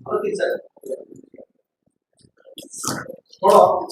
Okay, sir. Hold on.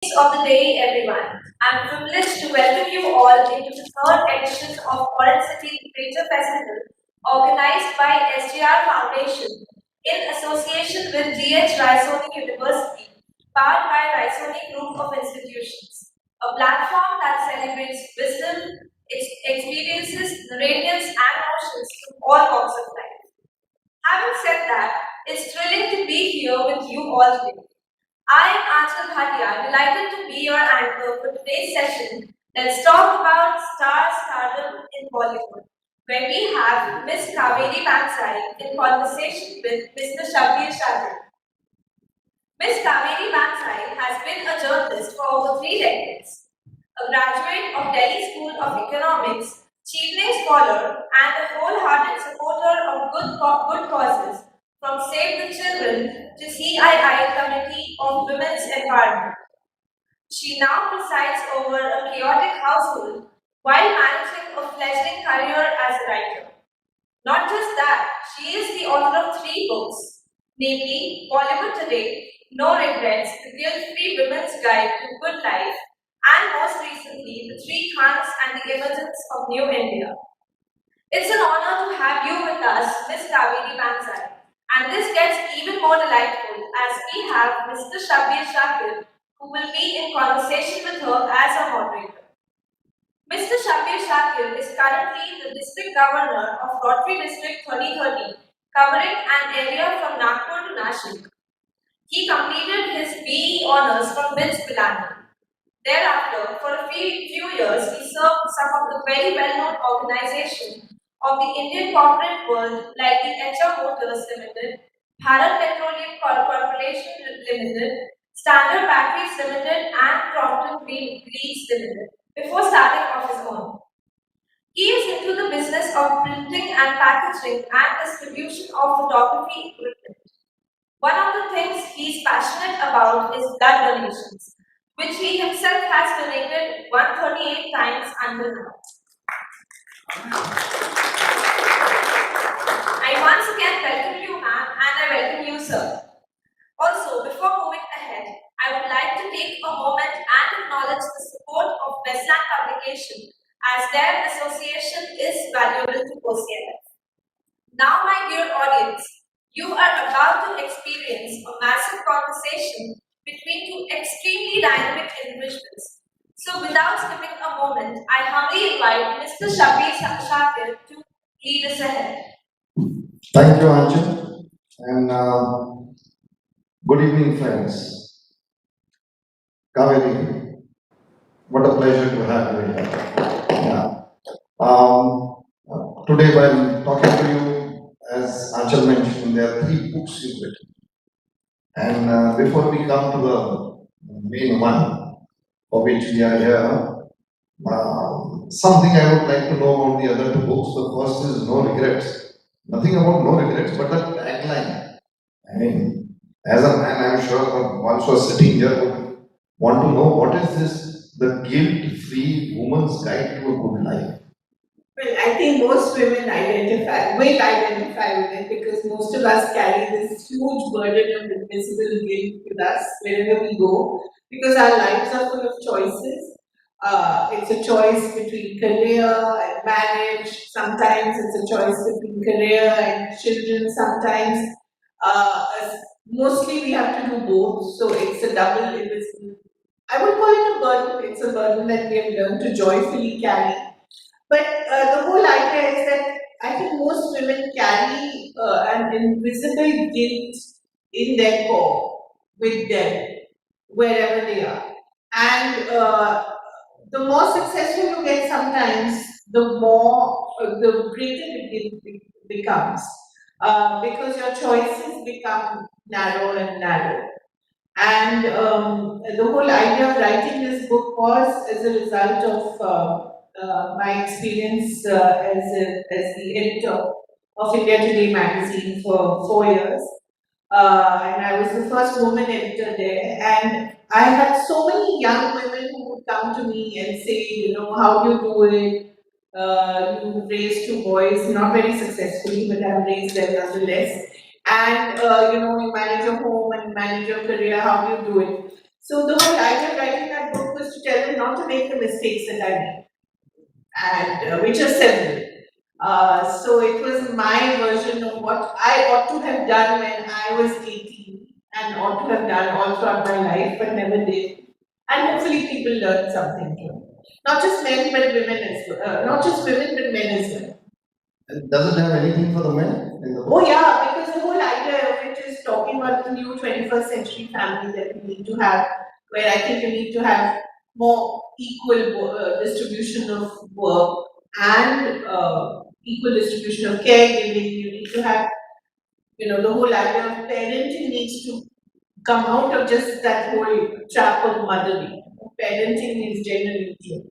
Of the day, everyone. I'm privileged to welcome you all into the third edition of Orange City Literature Festival, organized by SGR Foundation in association with GH Raisoni University, powered by Raisoni Group of Institutions, a platform that celebrates wisdom, experiences, narratives, and emotions from all walks of life. Having said that, it's thrilling to be here with you all today. I am Achal Bhatia, delighted to be your anchor for today's session. Let's talk about stardom in Bollywood, where we have Miss Kaveri Bansai in conversation with Mr. Shabbir Shakir. Miss Kaveri Bansai has been a journalist for over 3 decades, a graduate of Delhi School of Economics, Chevening scholar, and a wholehearted supporter of good causes, from Save the Children to CII Committee of Women's Empowerment. She now presides over a chaotic household while managing a fledgling career as a writer. Not just that, she is the author of 3 books, namely Bollywood Today, No Regrets, The Guilt-Free Women's Guide to Good Life, and most recently, The Three Khans and the Emergence of New India. It's an honor to have you with us, Ms. Kaveri Bansai. And this gets even more delightful as we have Mr. Shabbir Shakir, who will be in conversation with her as a moderator. Mr. Shabbir Shakir is currently the District Governor of Rotary District 2030, covering an area from Nagpur to Nashik. He completed his BE honours from BITS Pilani. Thereafter, for a few years, he served some of the very well-known organizations of the Indian corporate world like the HR Motors Limited, Bharat Petroleum Corporation Limited, Standard Batteries Limited, and Crompton Greaves Limited before starting off his own. He is into the business of printing and packaging and distribution of photography equipment. One of the things he's passionate about is blood donations, which he himself has donated 138 times until now. I once again welcome you, ma'am, and I welcome you, sir. Also, before moving ahead, I would like to take a moment and acknowledge the support of Westland Publication as their association is valuable to OCLF. Now, my dear audience, you are about to experience a massive conversation between 2 extremely dynamic individuals. So, without skipping a moment, I humbly invite Mr. Shabbir Shakir to lead us ahead. Thank you, Anju, and good evening, friends. Kaveri, what a pleasure to have you here. Yeah. Today, while talking to you, as Anchal mentioned, there are 3 books you've written. And before we come to the main one, for which we are here, something I would like to know about the other 2 books. The first is No Regrets. Nothing about No Regrets, but the tagline. I mean, as a man, I'm sure that once was sitting here would want to know what is this, the guilt-free woman's guide to a good life. Well, I think most women will identify with it because most of us carry this huge burden of invisible guilt with us wherever we go because our lives are full of choices. It's a choice between career and marriage. Sometimes it's a choice between career and children. Sometimes, mostly we have to do both. So it's a double invisible. I would call it a burden. It's a burden that we have learned to joyfully carry. But the whole idea is that I think most women carry an invisible guilt in their core with them wherever they are. And the more successful you get sometimes, the greater the guilt becomes because your choices become narrow and narrow. And the whole idea of writing this book was as a result of my experience as the editor of India Today magazine for 4 years. And I was the first woman editor there. And I had so many young women who would come to me and say, how do you do it? You raised 2 boys, not very successfully, but I've raised them nonetheless. And you manage your home and manage your career. How do you do it? So the whole idea of writing that book was to tell them not to make the mistakes that I made, and which are several. So it was my version of what I ought to have done when I was 18 and ought to have done all throughout my life, but never did. And hopefully people learn something too. Not just men, but women as well. Not just women, but men as well. And does it have anything for the men in the book? Oh yeah, because the whole idea of it is talking about the new 21st century family that we need to have, where I think you need to have more equal distribution of work and equal distribution of caregiving. You need to have, the whole idea of parenting needs to come out of just that whole trap of mothering. Parenting is generally true,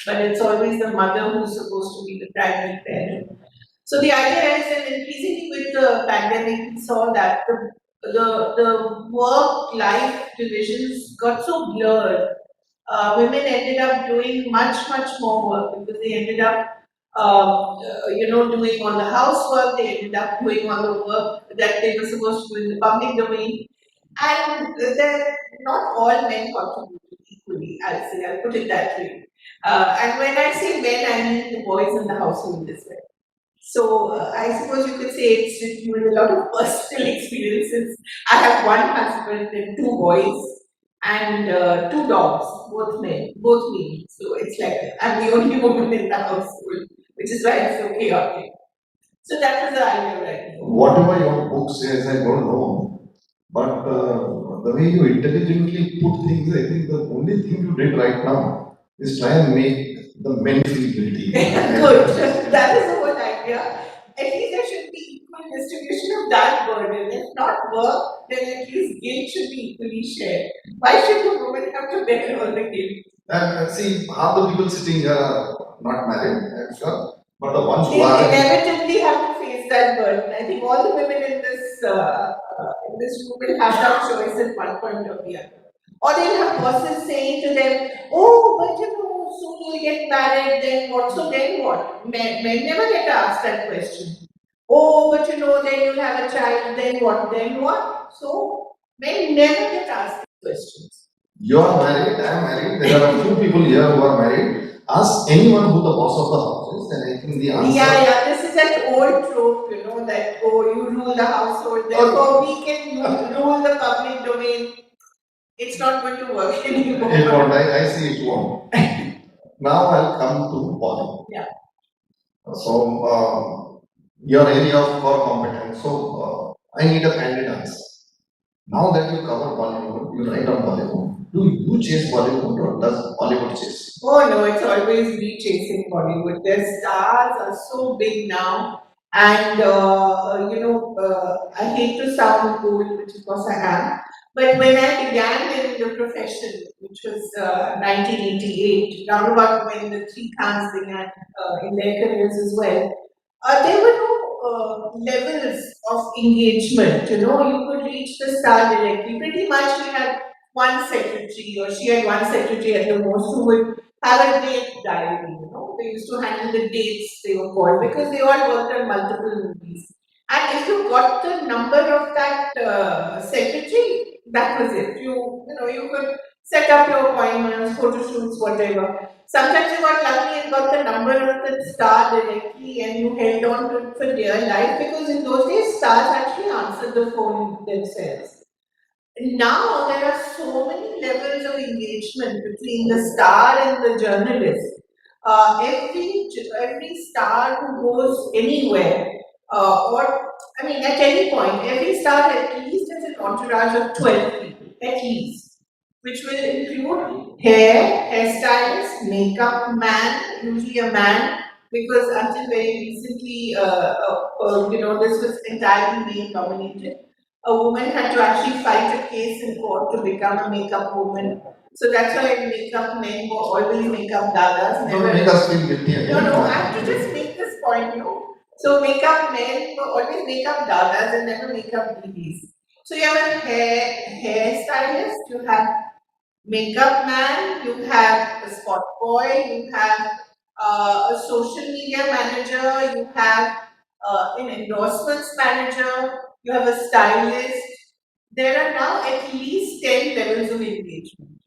but it's always the mother who's supposed to be the primary parent. So the idea is that increasingly with the pandemic, we saw that the work-life divisions got so blurred. Women ended up doing much more work because they ended up, doing all the housework. They ended up doing all the work that they were supposed to do in the public domain. And then not all men contributed equally. I'll put it that way. And when I say men, I mean the boys in the household as well. So I suppose you could say it's written with a lot of personal experiences. I have one husband and two boys and two dogs, both men, both me. So it's like I'm the only woman in the household, which is why it's so chaotic. So that was the idea right now. Whatever your book says, I don't know. But the way you intelligently put things, I think the only thing you did right now is try and make the men feel guilty. Good. That is the whole idea. At least there should be equal distribution of that burden. If not work, then at least guilt should be equally shared. Why should the woman have to bear all the guilt? And see, half the people sitting here are not married, I'm sure. But the ones They who are, inevitably have to face that burden. I think all the women in this room will have that choice at one point or the other. Or they'll have bosses saying to them, "Oh, but soon you'll get married, then what? So then what?" Men never get asked that question. "Oh, but then you'll have a child, then what? Then what?" So men never get asked these questions. you are married, I am married, there are a few people here who are married. Ask anyone who the boss of the house is, and I think the answer. Yeah, this is that old trope, that you rule the household, therefore we can rule the public domain. It's not going to work anymore. It won't, I see it won't. Now I'll come to Polly. Yeah. So, your area of core competence. So, I need a candid answer. Now that you cover Bollywood, you write on Bollywood. Do you chase Bollywood or does Bollywood chase? Oh no, it's always me chasing Bollywood. Their stars are so big now, and I hate to sound old, which of course I am. But when I began in the profession, which was 1988, round about when the three Khans began in their careers as well, there were no levels of engagement. You could reach the star directly. Pretty much, we had one secretary, or she had one secretary at the most, who would have a date diary. They used to handle the dates, they were called, because they all worked on multiple movies. And if you got the number of that secretary, that was it. You could set up your appointments, photo shoots, whatever. Sometimes you got lucky and got the number of the star directly, and you held on to it for dear life, because in those days stars actually answered the phone themselves. Now there are so many levels of engagement between the star and the journalist. Every star who goes anywhere, at any point, every star at least has an entourage of 12 people, at least, which will include hairstylist, makeup man, usually a man, because until very recently, this was entirely male dominated. A woman had to actually fight a case in court to become a makeup woman. So that's why makeup men were always makeup dadas. Don't make us feel guilty again. No, I have to just make this point, So makeup men were always makeup dadas and never makeup ladies. So you have a hairstylist, you have makeup man, you have a spot boy, you have a social media manager, you have an endorsements manager, you have a stylist, there are now at least 10 levels of engagement.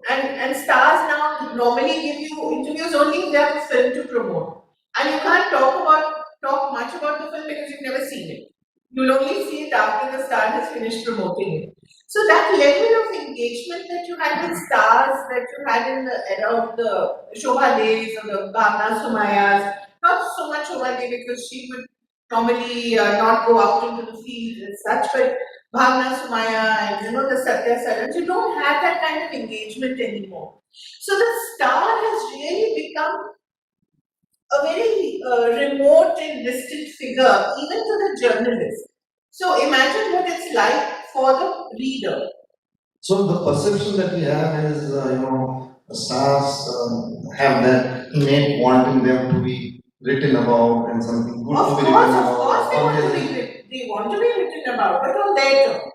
And stars now normally give you interviews only if they have a film to promote. And you can't talk much about the film because you've never seen it. You'll only see it after the star has finished promoting it. So that level of engagement that you had with stars, that you had in the era of the Shobha days or the Bhavna Sumayas, not so much Shobha Day because she would normally not go out into the field as such, but Bhavna Sumaya and the Satya Sarans, you don't have that kind of engagement anymore. So the star has really become a very remote and distant figure, even to the journalist. So imagine what it's like for the reader. So the perception that we have is, stars have that innate wanting them to be written about and something good Of to be course, written of about. course, Always they want to be written about, but on their terms,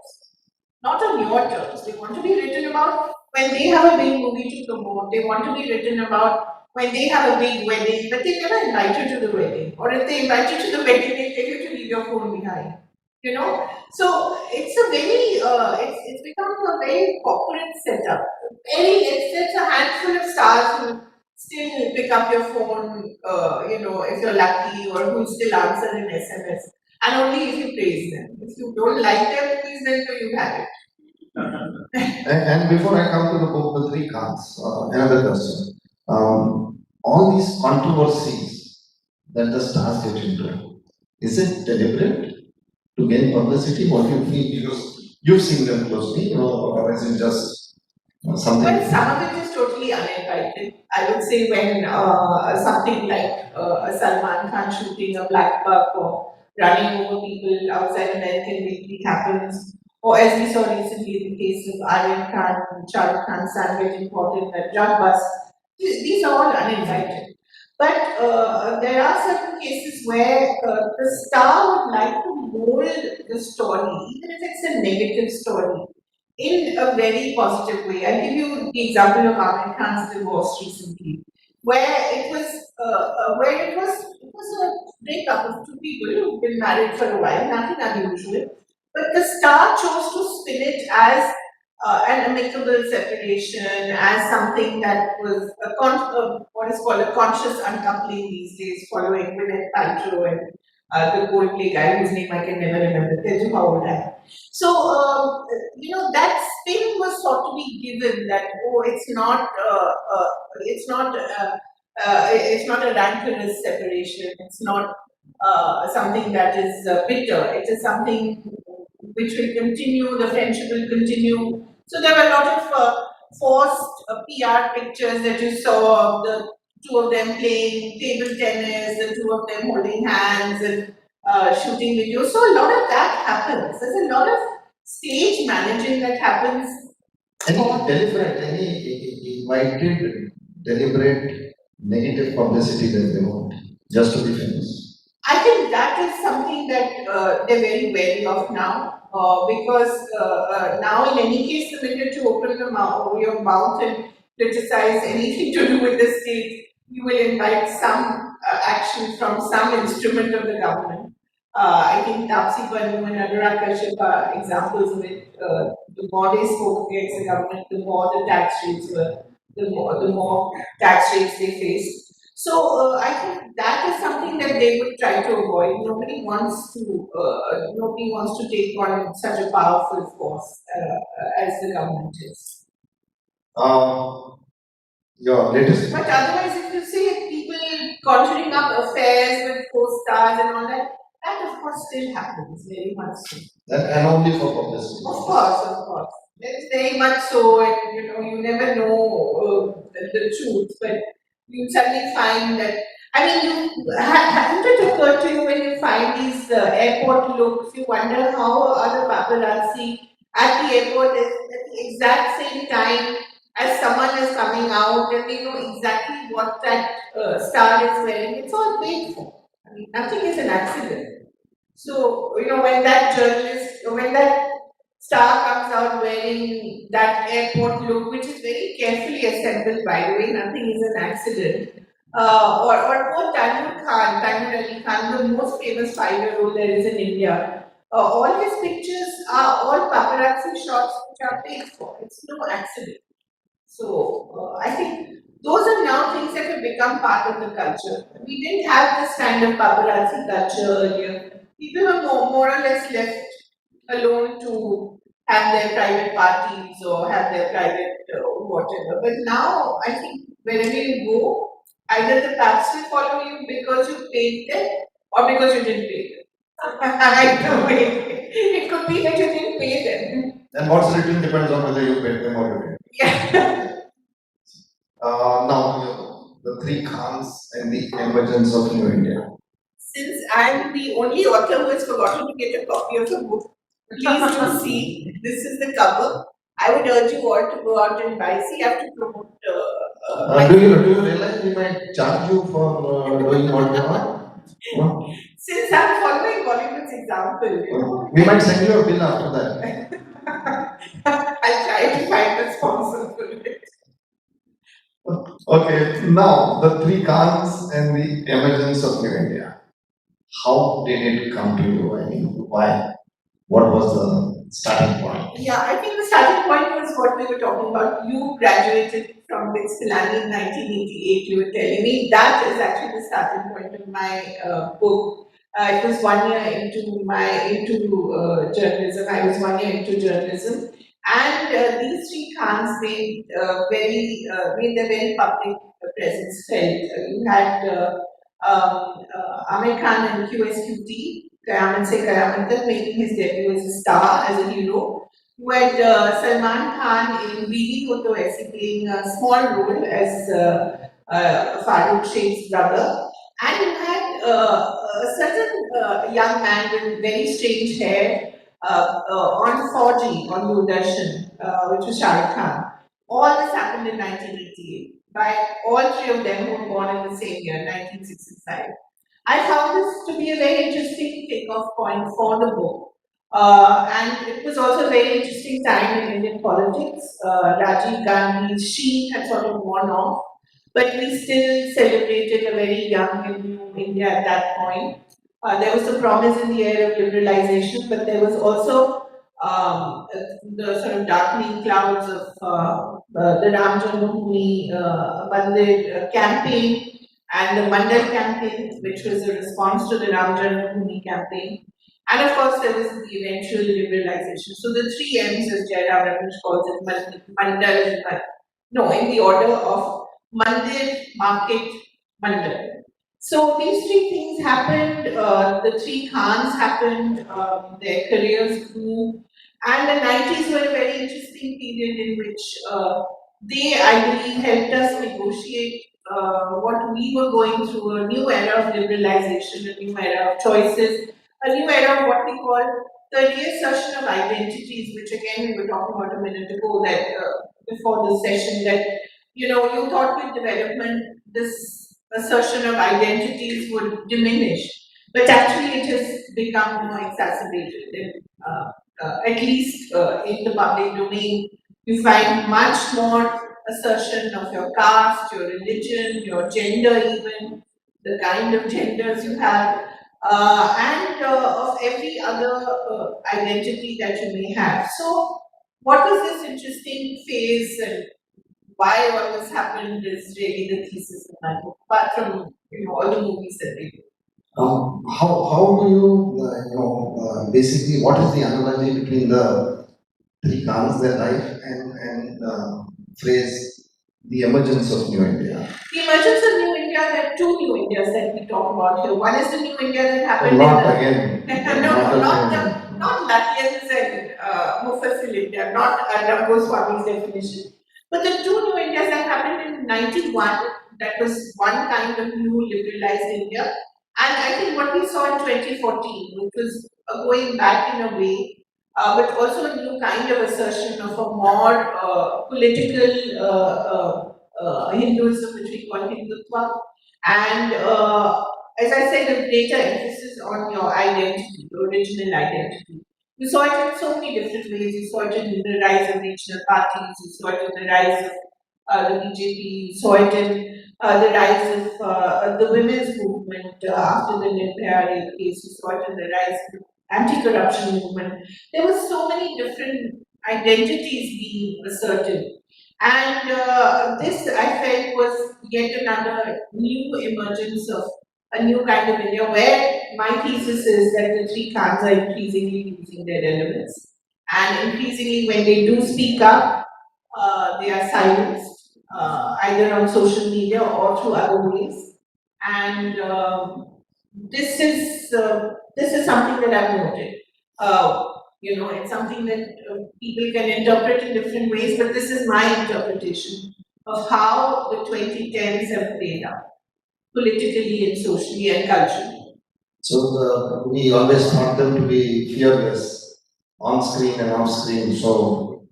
not on your terms. They want to be written about when they have a big movie to promote. They want to be written about when they have a big wedding, but they never invite you to the wedding. Or if they invite you to the wedding, they tell you to leave your phone behind. So it's a very it's become a very corporate setup. It's a handful of stars who still pick up your phone, if you're lucky, or who still answer an SMS, and only if you praise them. If you don't like them, please then you have it. and before I come to the book, the three cards, another question. All these controversies that the stars get into, is it deliberate to gain publicity? What do you feel? Because you've seen them closely, or is it just something? Well, some of it is totally uninvited. I would say when something like a Salman Khan shooting a black buck or running over people outside American Weekly happens, or as we saw recently in the case of Aryan Khan and Shah Rukh Khan's son getting caught in the drug bust, these are all uninvited. But there are certain cases where the star would like to mold the story, even if it's a negative story, in a very positive way. I'll give you the example of Amir Khan's divorce recently, where it was a breakup of two people who've been married for a while, nothing unusual. But the star chose to spin it as an amicable separation, as something that was what is called a conscious uncoupling these days, following Gwyneth Paltrow and the Coldplay guy whose name I can never remember. Tells you how old I am. So, that spin was thought to be given that, oh, it's not a rancorous separation, it's not something that is bitter, it is something which will continue, the friendship will continue. So, there were a lot of forced PR pictures that you saw of the two of them playing table tennis, the two of them holding hands and shooting videos. So a lot of that happens. There's a lot of stage managing that happens. Any invited, deliberate negative publicity that they want, just to be famous? I think that is something that they're very wary of now, because now in any case, the minute you open your mouth and criticize anything to do with the state, you will invite some action from some instrument of the government. I think Tapsi Pannu and Anurag Kashyap are examples of it. The more they spoke against the government, the more the tax rates were, the more tax rates they faced. So I think that is something that they would try to avoid. Nobody wants to take on such a powerful force as the government is. Your latest. But otherwise, if you see people conjuring up affairs with co-stars and all that, that of course still happens very much so. And only for publicity. Of course. It's very much so, and you never know the truth, but you suddenly find that. I mean, hasn't it occurred to you when you find these airport looks, you wonder how are the paparazzi at the airport at the exact same time as someone is coming out, and they know exactly what that star is wearing. It's all paid for. I mean, nothing is an accident. So, when that star comes out wearing that airport look, which is very carefully assembled, by the way, nothing is an accident. Or poor Taimur Ali Khan, the most famous 5-year-old there is in India. all his pictures are all paparazzi shots which are paid for. It's no accident. So I think those are now things that have become part of the culture. We didn't have this kind of paparazzi culture earlier. People were more or less left alone to have their private parties or have their private whatever. But now I think wherever you go, either the paps will follow you because you paid them or because you didn't pay them. Either way, it could be that you didn't pay them. And what's written depends on whether you paid them or you didn't. Yeah. Now, the three Khans and the emergence of New India. Since I'm the only author who has forgotten to get a copy of the book, please do see. This is the cover. I would urge you all to go out and buy. See, I have to promote. Do you realize we might charge you for doing what you are? Since I'm following Bollywood's example, We might send you a bill after that. I'll try to find a sponsor for it. Okay, now the three Khans and the emergence of New India. How did it come to you? I mean, why? What was the starting point? Yeah, I think the starting point was what we were talking about. You graduated from BITS Pilani in 1988. You were telling me that is actually the starting point of my book. It was 1 year into journalism. I was 1 year into journalism, and these three Khans made their very public presence felt. You had Amir Khan and QSQT, Qayamat Se Qayamat Tak, making his debut as a star, as a hero. You had Salman Khan in Bibi Ho To Aise playing a small role as Farooq Sheikh's brother. And you had a certain young man with very strange hair on 4G, on Doordarshan, which was Shah Rukh Khan. All this happened in 1988 by all three of them who were born in the same year, 1965. I found this to be a very interesting takeoff point for the book. And it was also a very interesting time in Indian politics. Rajiv Gandhi's sheen had sort of worn off, but we still celebrated a very young and new India at that point. There was the promise in the air of liberalization, but there was also the sort of darkening clouds of the Ram Janmabhoomi Mandir campaign and the Mandal campaign, which was a response to the Ram Janmabhoomi campaign. And of course, there was the eventual liberalization. So the three M's, as Jairam Ramesh calls it, Mandal, no, in the order of Mandir, Market, Mandal. So these three things happened, the three Khans happened, their careers grew, and the 90s were a very interesting period in which they, I believe, helped us negotiate what we were going through, a new era of liberalization, a new era of choices, a new era of what we call the reassertion of identities, which again we were talking about a minute ago, that before this session, that you thought with development this assertion of identities would diminish, but actually it has become more exacerbated. And, at least in the public domain, you find much more assertion of your caste, your religion, your gender, even the kind of genders you have, and of every other identity that you may have. So, what was this interesting phase and why all this happened is really the thesis of my book, apart from all the movies that they do. How do you basically what is the analogy between the three Khans, their life, and phrase the emergence of New India? The emergence of New India, there are two New Indias that we talk about here. One is the New India that happened Not in again. not Latvians and Mufassil India, not Arnab Goswami's definition. But the two New Indias that happened in 91, that was one kind of new liberalized India. And I think what we saw in 2014, which was going back in a way, but also a new kind of assertion of a more political Hinduism, which we call Hindutva. And as I said, a greater emphasis on your identity, your original identity. You saw it in so many different ways. You saw it in the rise of regional parties, you saw it in the rise of the BJP, you saw it in the rise of the women's movement after the Nirbhaya rape case, you saw it in the rise anti-corruption movement. There were so many different identities being asserted. And this, I felt, was yet another new emergence of a new kind of India, where my thesis is that the three Khans are increasingly losing their relevance. And increasingly, when they do speak up, they are silenced, either on social media or through other ways. And this is something that I've noted. It's something that people can interpret in different ways, but this is my interpretation of how the 2010s have played out politically and socially and culturally. So we always thought them to be fearless, on screen and off screen. So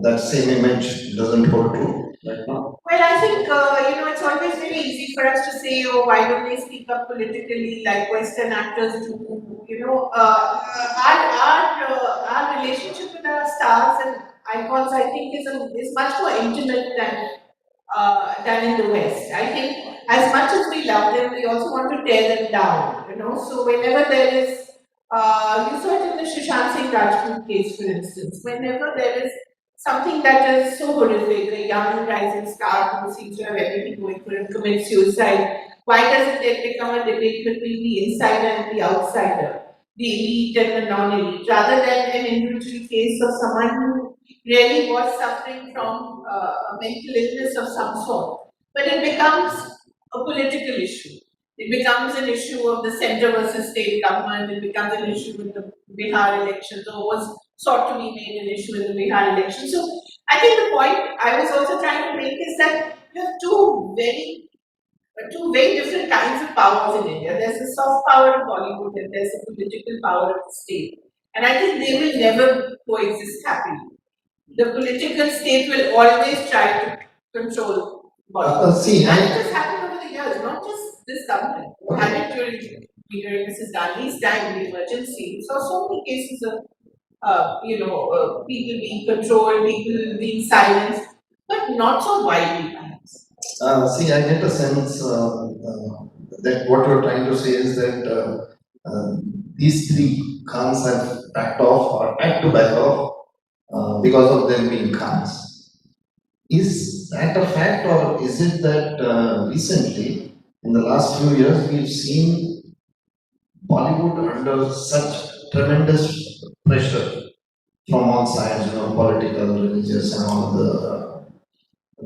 that same image doesn't hold true right now. Well, I think it's always very easy for us to say, "Oh, why don't they speak up politically like Western actors do?" Our relationship with our stars and icons, I think, is much more intimate than in the West. I think as much as we love them, we also want to tear them down. So whenever there is, you saw it in the Sushant Singh Rajput case, for instance. Whenever there is something that is so horrific, a young rising star who seems to have everything going for him commits suicide, why does it then become a debate between the insider and the outsider, the elite and the non-elite, rather than an individual case of someone who really was suffering from a mental illness of some sort? But it becomes a political issue. It becomes an issue of the center versus state government. It becomes an issue with the Bihar elections, or was sought to be made an issue in the Bihar election. So I think the point I was also trying to make is that you have two very different kinds of powers in India. There's the soft power of Bollywood and there's the political power of the state. And I think they will never coexist happily. The political state will always try to control Bollywood. And it has happened over the years, not just this government. We had it during Mrs. Gandhi's time, the emergency. We saw so many cases of people being controlled, people being silenced, but not so widely, perhaps. I get a sense that what you're trying to say is that these three Khans have backed off or had to back off because of them being Khans. Is that a fact, or is it that recently, in the last few years, we've seen Bollywood under such tremendous pressure from all sides, political, religious, and all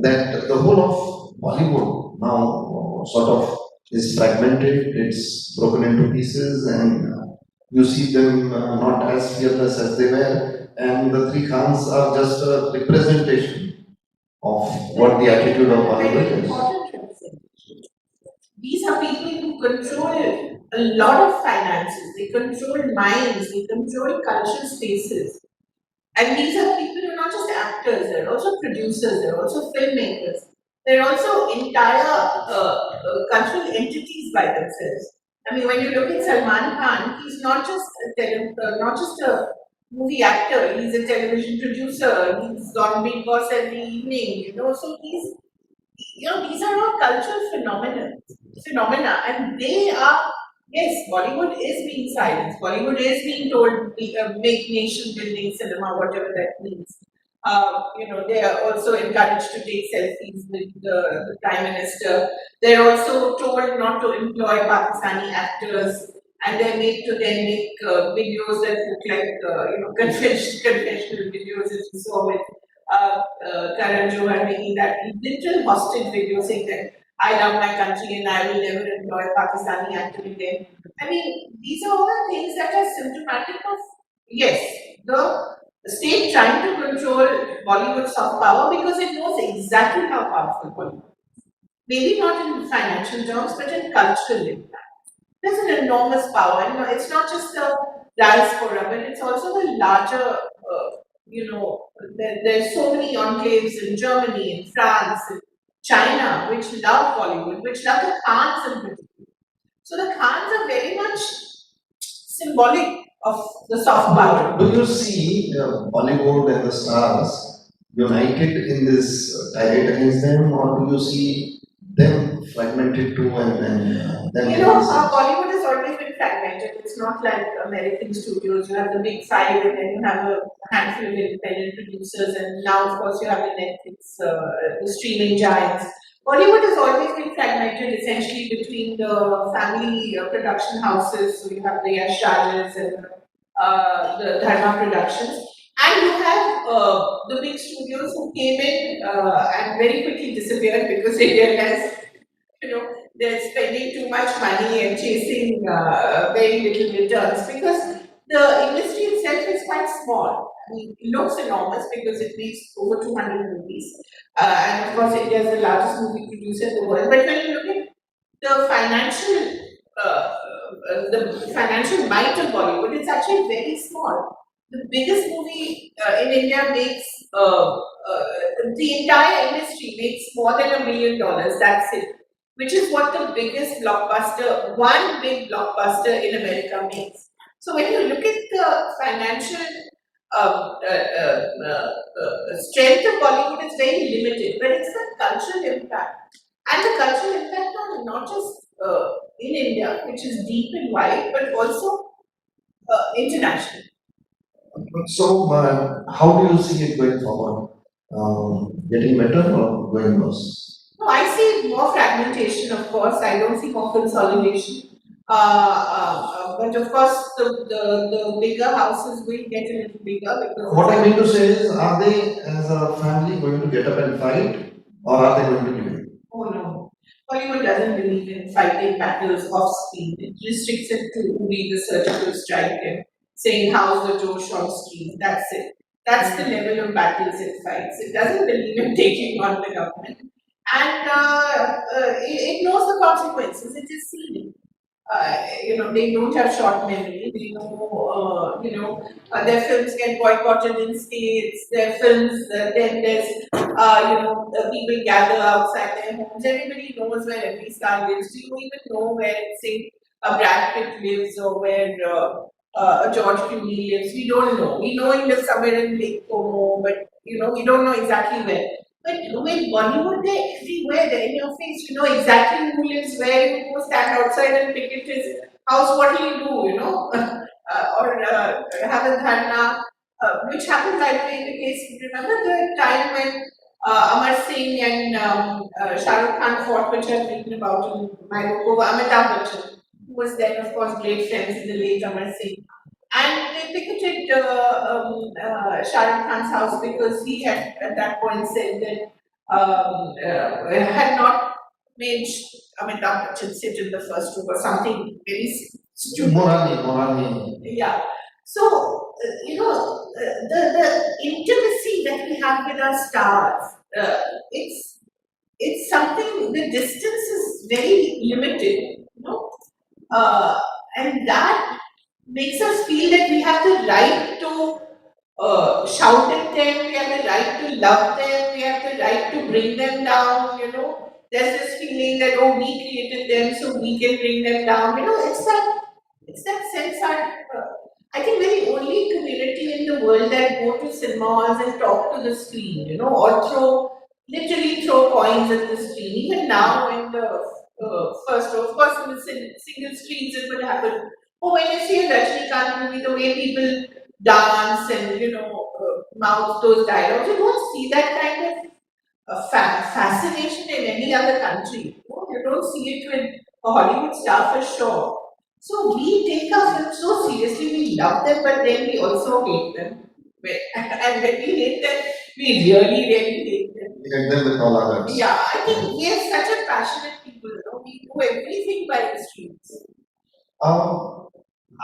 that the whole of Bollywood now sort of is fragmented, it's broken into pieces, and you see them not as fearless as they were, and the three Khans are just a representation of what the attitude of Bollywood is. These are people who control a lot of finances, they control minds, they control cultural spaces. And these are people who are not just actors, they're also producers, they're also filmmakers, they're also entire cultural entities by themselves. I mean, when you look at Salman Khan, he's not just a movie actor, he's a television producer, he's on Big Boss every evening, so these are all cultural phenomena, and they are, yes, Bollywood is being silenced. Bollywood is being told make nation building cinema, whatever that means. They are also encouraged to take selfies with the Prime Minister. They're also told not to employ Pakistani actors, and they're made to then make videos that look like confessional videos, as you saw with Karan Johar making that literal hostage video saying that I love my country and I will never employ a Pakistani actor again. I mean, these are all the things that are symptomatic of, yes, the state trying to control Bollywood's soft power because it knows exactly how powerful Bollywood is. Maybe not in financial terms, but in cultural impact. There's an enormous power. It's not just the diaspora, but it's also the larger, there's so many enclaves in Germany, in France, in China, which love Bollywood, which love the Khans in particular. So the Khans are very much symbolic of the soft power. Do you see Bollywood and the stars united in this tirade against them, or do you see them fragmented too and then? Bollywood has always been fragmented. It's not like American studios. You have the big five, and then you have a handful of independent producers, and now, of course, you have the Netflix, the streaming giants. Bollywood has always been fragmented, essentially between the family production houses. So you have the Yash Rajas and the Dharma Productions, and you have the big studios who came in and very quickly disappeared because they realized, they're spending too much money and chasing very little returns because the industry itself is quite small. I mean, it looks enormous because it makes over 200 movies. And of course, India is the largest movie producer in the world. But when you look at the financial might of Bollywood, it's actually very small. The biggest movie in India makes the entire industry makes more than $1 million. That's it, which is what the biggest blockbuster, one big blockbuster in America makes. So when you look at the financial strength of Bollywood, it's very limited, but it's the cultural impact. And the cultural impact on not just in India, which is deep and wide, but also international. So, how do you see it going forward? Getting better or going worse? No, I see more fragmentation, of course. I don't see more consolidation. But of course, the bigger houses will get a little bigger because. What I mean to say is, are they as a family going to get up and fight, or are they going to give in? Oh no. Hollywood doesn't believe in fighting battles off screen. It restricts it to only the surgical strike and saying how's the Josh on screen. That's it. That's the level of battles it fights. It doesn't believe in taking on the government. And it knows the consequences. It is seen. They don't have short memory. They know, their films get boycotted in states. Their films, then there's, people gather outside their homes. Everybody knows where every star lives. Do you even know where, say, a Brad Pitt lives or where a George Clooney lives? We don't know. We know he lives somewhere in Lake Como, but we don't know exactly where. But with Bollywood, they're everywhere, they're in your face. You know exactly who lives where. You go stand outside and picket his house. What do? Or have a dharna, which happened, by the way, in the case. Remember the time when Amar Singh and Shah Rukh Khan fought, which I've written about in my book, over Amitabh Bachchan, who was then, of course, great friends with the late Amar Singh. And they picketed Shah Rukh Khan's house because he had at that point said that had not made Amitabh Bachchan sit in the first row or something very stupid. Morani. Yeah. So, the intimacy that we have with our stars, it's something, the distance is very limited, and that makes us feel that we have the right to shout at them, we have the right to love them, we have the right to bring them down, There's this feeling that, oh, we created them, so we can bring them down. It's that sense that I think we're the only community in the world that go to cinemas and talk to the screen, or literally throw coins at the screen. Even now, in the first row, of course, in the single screens, it would happen. Oh, when you see a Rajnikant movie, the way people dance and mouth those dialogues, you don't see that kind of fascination in any other country. You don't see it with a Hollywood star for sure. So we take our films so seriously, we love them, but then we also hate them. And when we hate them, we really, really hate them. And then the call others. Yeah, I think we are such a passionate people. We do everything by instincts.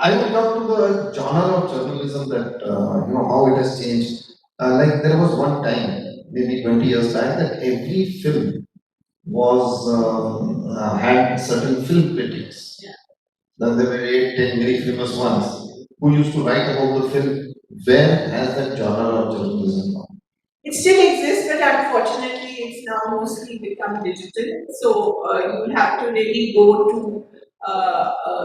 I will come to the genre of journalism that how it has changed. Like there was one time, maybe 20 years back, that every film was had certain film critics. Yeah. Then there were 8, 10 very famous ones who used to write about the film. Where has that genre of journalism gone? It still exists, but unfortunately, it's now mostly become digital. So you will have to really go to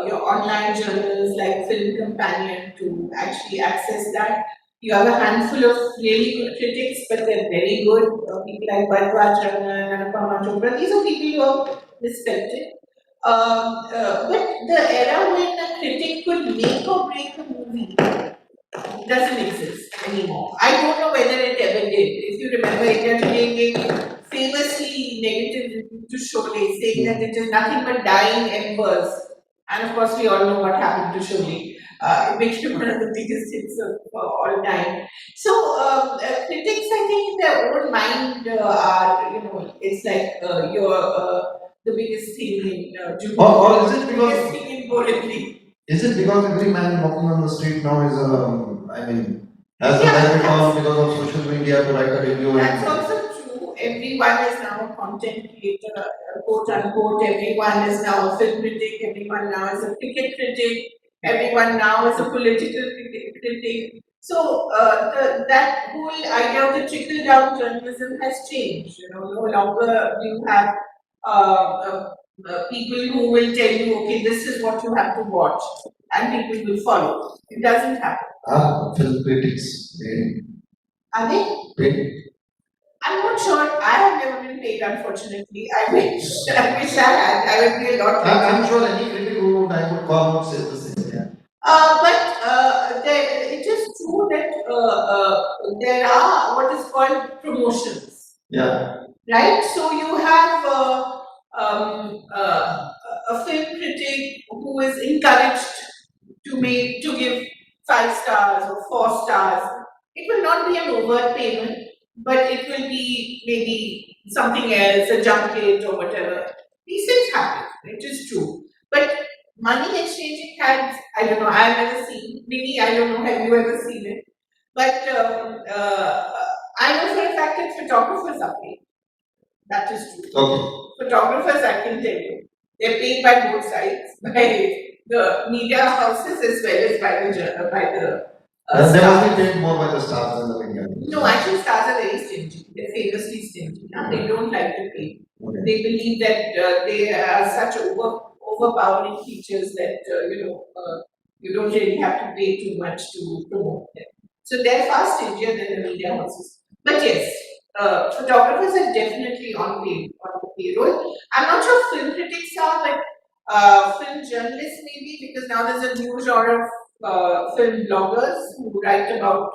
your online journals like Film Companion to actually access that. You have a handful of really good critics, but they're very good. People like Bharadwaj Rangan and Anupama Chopra. These are people who are respected. But the era when a critic could make or break a movie doesn't exist anymore. I don't know whether it ever did. If you remember, India Today gave famously negative review to Sholay, saying that it is nothing but dying embers. And of course, we all know what happened to Sholay. It became one of the biggest hits of all time. So, critics, I think, in their own mind are, it's like you're the biggest thing in Or is it the because biggest thing in Borelli. is it because every man walking on the street now is has a Yeah, microphone because of social media to write a review That's and also true. Everyone is now a content creator, quote unquote. Everyone is now a film critic. Everyone now is a cricket critic. Everyone now is a political critic. So that whole idea of the trickle down journalism has changed. No longer do you have people who will tell you, okay, this is what you have to watch, and people will follow. It doesn't happen. film critics Are they? paid. I'm not sure. I have never been paid, unfortunately. I wish. I wish I had. I would be a lot richer. I'm sure any critic who I would call would say the same. Yeah. It is true that there are what is called promotions, Yeah. right? So you have a film critic who is encouraged to give 5 stars or 4 stars. It will not be an overt payment, but it will be maybe something else, a junket or whatever. These things happen. It is true, but money exchanging hands, I don't know, I've never seen. Maybe I don't know, have you ever seen it? But I know for a fact that photographers are paid. That is true. Okay. Photographers, I can tell you, they're paid by both sides, by the media houses as well as by the They must stars. be paid more by the stars than the media. No, actually, stars are very stingy. They're famously stingy. They don't like to pay. Okay. They believe that they are such overpowering features that you don't really have to pay too much to promote them. So they're far stingier than the media houses. But yes, photographers are definitely on the payroll. I'm not sure film critics are, but film journalists maybe, because now there's a new genre of film bloggers who write about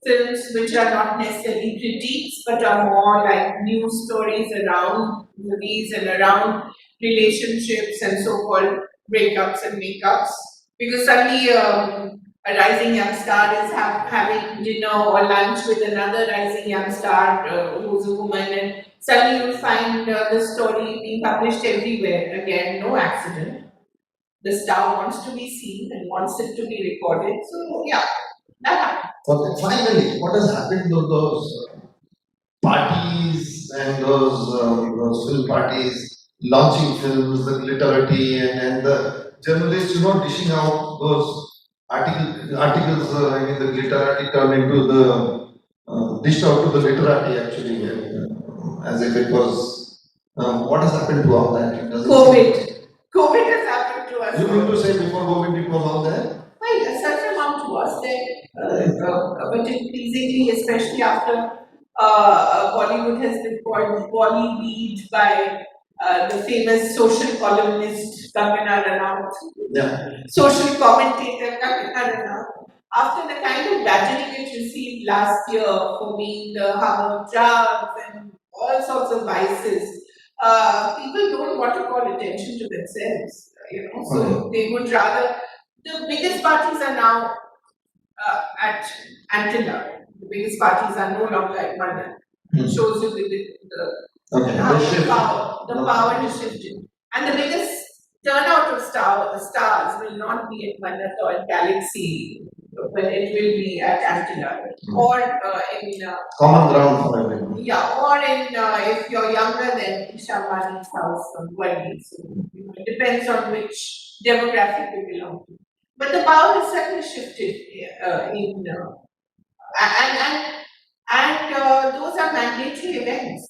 films which are not necessarily critiques but are more like news stories around movies and around relationships and so-called breakups and makeups. Because suddenly a rising young star is having dinner or lunch with another rising young star who's a woman, and suddenly you'll find the story being published everywhere. Again, no accident. The star wants to be seen and wants it to be recorded. So yeah, that happens. Okay, finally, what has happened to those parties and those film parties, launching films, the glitterati and the journalists, dishing out those articles. The glitterati turned into the dished out to the literati actually, as if it was. What has happened to all that? It doesn't COVID has happened to us. You mean to say before COVID it was all there? Well, a certain amount was there, but increasingly, especially after Bollywood has been called Bollyweed by the famous social columnist Kangana Ranaut, social commentator Kangana Ranaut. After the kind of badgering it received last year for being the hub of drugs and all sorts of vices, people don't want to call attention to themselves, so they would rather. The biggest parties are now at Antilla. The biggest parties are no longer at London. It shows you how the power has shifted. And the biggest turnout of stars will not be at Manat or at Galaxy, but it will be at Antilla or in common ground for everyone. Yeah, or in if you're younger than Isha Mani's house on Gwali. So it depends on which demographic you belong to. But the power has certainly shifted and those are mandatory events.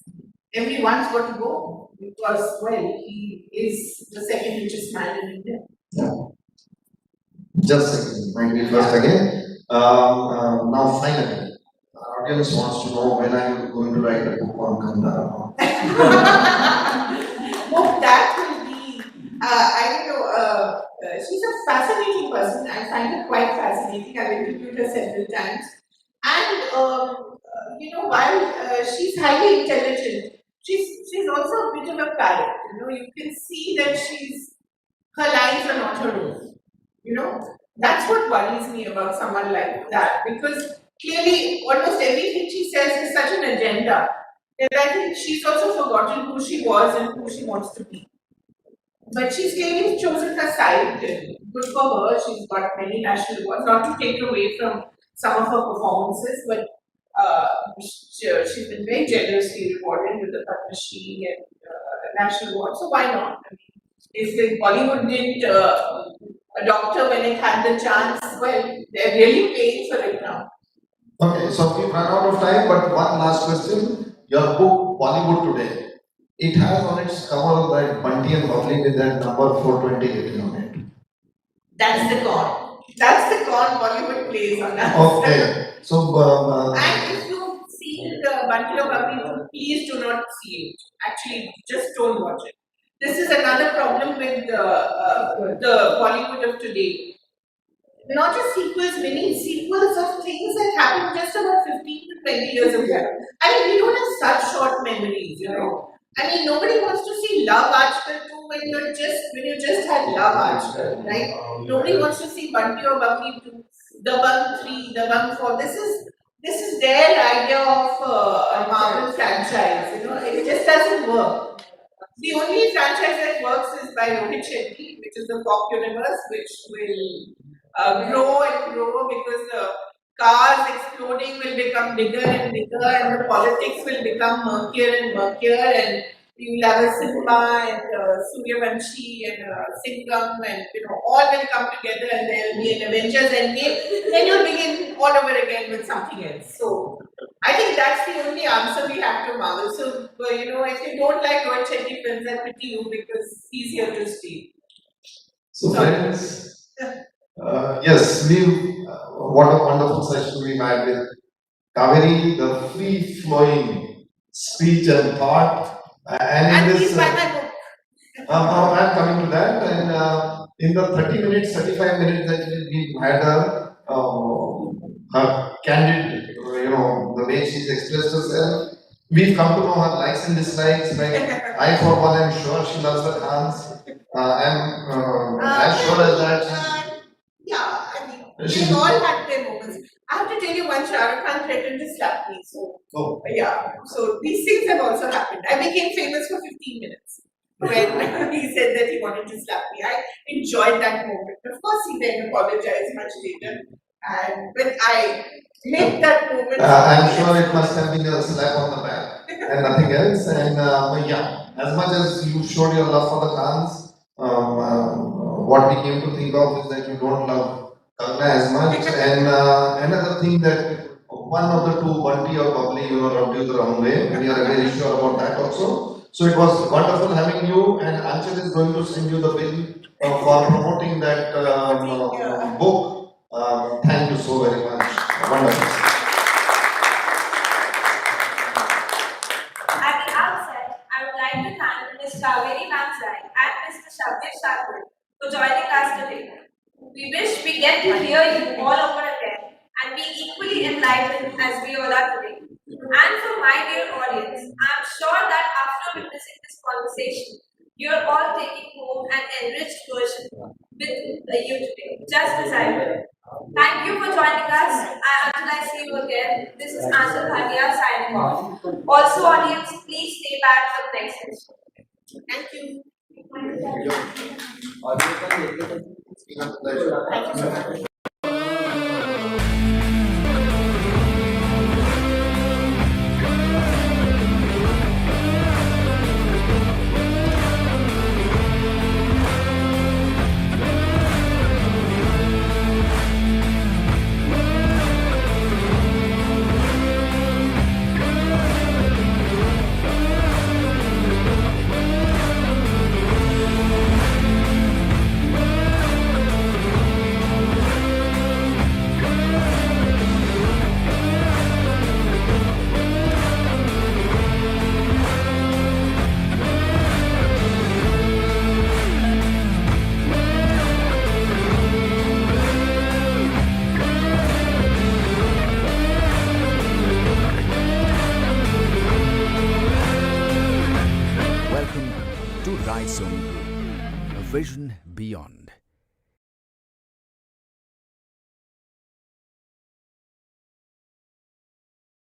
Everyone's got to go because, well, he is the second richest man in India. Yeah. Just a second, might be first again. Now finally, our audience wants to know when are you going to write a book on Kandara? That will be I don't know, she's a fascinating person. I find her quite fascinating. I've interviewed her several times. And, while she's highly intelligent, she's also a bit of a parrot. You can see that her lines are not her own. That's what worries me about someone like that, because clearly almost everything she says is such an agenda that I think she's also forgotten who she was and who she wants to be. But she's clearly chosen her side. Good for her. She's got many national awards. Not to take away from some of her performances, but she's been very generously rewarded with the Padma Shri and national award. So why not? I mean, if Bollywood didn't adopt her when it had the chance, well, they're really paying for it now. Okay, so we've run out of time, but one last question. Your book, Bollywood Today, it has on its cover that Bunty and Bubbly with that number 420 written on it. That's the con. That's the con Bollywood plays on us. Okay, so and if you've seen the Bunty or Bubbly, please do not see it. Actually, just don't watch it. This is another problem with the Bollywood of today. Not just sequels, many sequels of things that happened just about 15 to 20 years ago. I mean, we don't have such short memories, I mean, nobody wants to see Love Aajkal 2 when you just had Love Aajkal, right? Nobody wants to see Bunty or Bubbly 2, The Bung 3, The Bung 4. This is their idea of a Marvel franchise, It just doesn't work. The only franchise that works is by Rohit Shetty, which is the pop universe, which will grow and grow because the cars exploding will become bigger and bigger, and the politics will become murkier and murkier, and you will have a cinema and Suryavanshi and Singham, and all will come together, and there will be an Avengers Endgame. Then you'll begin all over again with something else. So I think that's the only answer we have to Marvel. So if you don't like Rohit Shetty films, I pity you, because he's here to stay. So friends, yes, what a wonderful session we had with Kaveri, the free-flowing speech and thought. And in this, buy my book. I'm coming to that. And in the 30 minutes, 35 minutes that we had her candid, the way she's expressed herself, we've come to know her likes and dislikes. I, for one, am sure she loves the Khans. I'm as sure as that. Yeah, I mean, they all had their moments. I have to tell you, once Shah Rukh Khan threatened to slap me. So, so these things have also happened. I became famous for 15 minutes when he said that he wanted to slap me. I enjoyed that moment. Of course, he then apologized much later. And when I made that moment, I'm sure it must have been a slap on the back and nothing else. And as much as you showed your love for the Khans, what we came to think of is that you don't love Kangna as much. And another thing that one of the two, Bunty or Bubbly, rubbed you the wrong way. We are very sure about that also. So it was wonderful having you, and Anchal is going to send you the bill for promoting that book. Thank you so very much. Wonderful. At the outset, I would like to thank Ms. Kaveri Mamsai and Mr. Shabbir Shakir for joining us today. We wish we get to hear you all over again and be equally enlightened as we all are today. And for my dear audience, I'm sure that after witnessing this conversation, you're all taking home an enriched version with you today, just as I will. Thank you for joining us. Until I see you again, this is Anchal Bhatia signing off. Also, audience, please stay back for the next session. thank you. It's been a pleasure. Thank you so much. by Sony Group. A vision beyond.